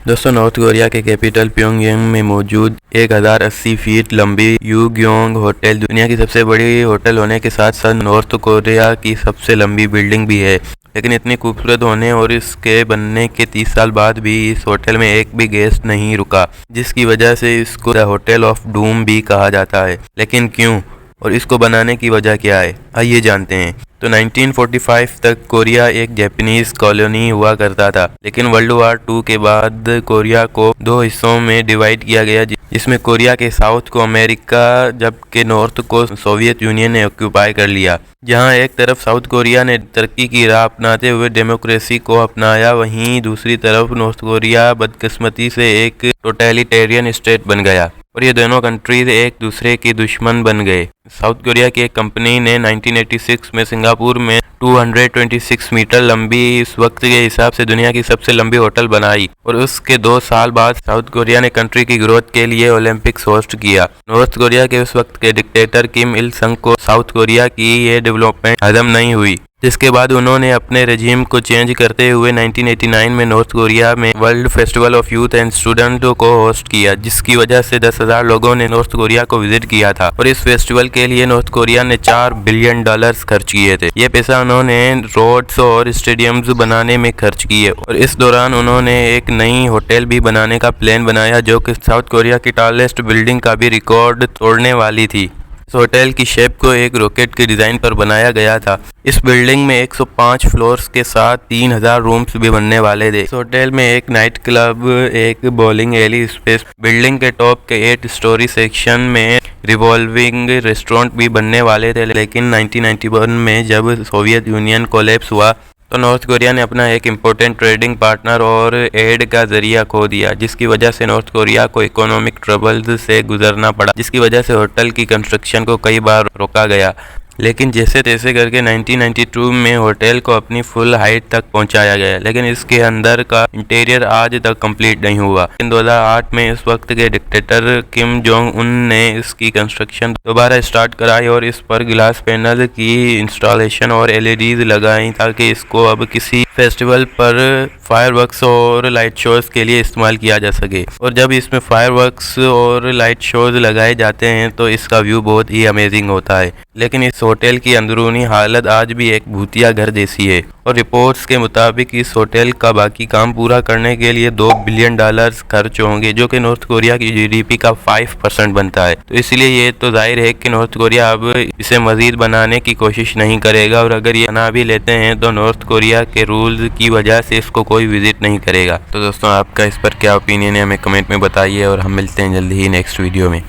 दोस्तों, north Korea के capital Pyongyang में मौजूद 1080 फीट लंबी यूग्योंग होटल दुनिया की सबसे बड़ी होटल होने के साथ साथ नॉर्थ कोरिया की सबसे लंबी बिल्डिंग भी है। लेकिन इतनी खूबसूरत होने और इसके बनने के 30 साल बाद भी इस होटल में एक भी गेस्ट नहीं रुका, जिसकी वजह से इसको द होटल ऑफ डूम भी कहा जाता है। लेकिन क्यों और इसको बनाने की वजह क्या है, आइए जानते हैं। तो 1945 तक कोरिया एक जापानीज कॉलोनी हुआ करता था, लेकिन वर्ल्ड वार 2 के बाद कोरिया को दो हिस्सों में डिवाइड किया गया, जिसमें कोरिया के साउथ को अमेरिका जबकि नॉर्थ को सोवियत यूनियन ने ऑक्यूपाई कर लिया। जहां एक तरफ साउथ कोरिया ने तरक्की की राह अपनाते हुए डेमोक्रेसी को अपनाया, वहीं दूसरी तरफ नॉर्थ कोरिया बदकिस्मती से एक टोटलिटेरियन स्टेट बन गया और ये दोनों कंट्रीज एक दूसरे के दुश्मन बन गए। साउथ कोरिया की एक कंपनी ने 1986 में सिंगापुर में 226 मीटर लंबी इस वक्त के हिसाब से दुनिया की सबसे लंबी होटल बनाई और उसके 2 साल बाद साउथ कोरिया ने कंट्री की ग्रोथ के लिए ओलंपिक्स होस्ट किया। नॉर्थ कोरिया के उस वक्त के डिक्टेटर किम इल संग को साउथ कोरिया की ये डेवलपमेंट हजम नहीं हुई, जिसके बाद उन्होंने अपने रेजिम को चेंज करते हुए 1989 में नॉर्थ कोरिया में world festival of youth and student को होस्ट किया, जिसकी वजह से 10,000 लोगों ने नॉर्थ कोरिया को विजिट किया था और इस फेस्टिवल के लिए नॉर्थ कोरिया ने $4 बिलियन खर्च किए थे। ये पैसा उन्होंने रोड्स और स्टेडियम्स बनाने में खर्च किए और इस दौरान उन्होंने एक नई होटल भी बनाने का प्लान बनाया, जो कि साउथ कोरिया की टॉलेस्ट बिल्डिंग का भी रिकॉर्ड तोड़ने वाली थी। इस होटल की शेप को एक रॉकेट के डिज़ाइन पर बनाया गया था। इस बिल्डिंग में 105 फ्लोर्स के साथ 3000 रूम्स भी बनने वाले थे। इस होटल में एक नाइट क्लब, एक बॉलिंग एली स्पेस, बिल्डिंग के टॉप के 8 स्टोरी सेक्शन में रिवॉल्विंग रेस्टोरेंट भी बनने वाले थे। लेकिन 1991 में जब सोवियत यूनियन कोलैप्स हुआ तो नॉर्थ कोरिया ने अपना एक इम्पोर्टेंट ट्रेडिंग पार्टनर और एड का जरिया खो दिया, जिसकी वजह से नॉर्थ कोरिया को इकोनॉमिक ट्रबल्स से गुजरना पड़ा, जिसकी वजह से होटल की कंस्ट्रक्शन को कई बार रोका गया। लेकिन जैसे तैसे करके 1992 में होटल को अपनी फुल हाइट तक पहुंचाया गया, लेकिन इसके अंदर का इंटीरियर आज तक कंप्लीट नहीं हुआ। इन 2008 में इस वक्त के डिक्टेटर किम जोंग उन ने इसकी कंस्ट्रक्शन दोबारा स्टार्ट कराई और इस पर ग्लास पैनल की इंस्टॉलेशन और एलईडीज लगाई, ताकि इसको अब किसी फेस्टिवल पर फायरवर्क्स और लाइट शोज के लिए इस्तेमाल किया जा सके। और जब इसमें फायरवर्क्स और लाइट शोज लगाए जाते हैं तो इसका व्यू बहुत ही अमेजिंग होता है। लेकिन इस होटल की अंदरूनी हालत आज भी एक भूतिया घर जैसी है और रिपोर्ट्स के मुताबिक इस होटल का बाकी काम पूरा करने के लिए $2 बिलियन खर्च होंगे, जो कि नॉर्थ कोरिया की जीडीपी का 5% बनता है। तो इसलिए ये तो जाहिर है कि नॉर्थ कोरिया अब इसे मजीद बनाने की कोशिश नहीं करेगा और अगर ये बना भी लेते हैं तो नॉर्थ कोरिया के रूल्स की वजह से इसको कोई विजिट नहीं करेगा। तो दोस्तों, आपका इस पर क्या ओपिनियन है हमें कमेंट में बताइए और हम मिलते हैं जल्दी ही नेक्स्ट वीडियो में।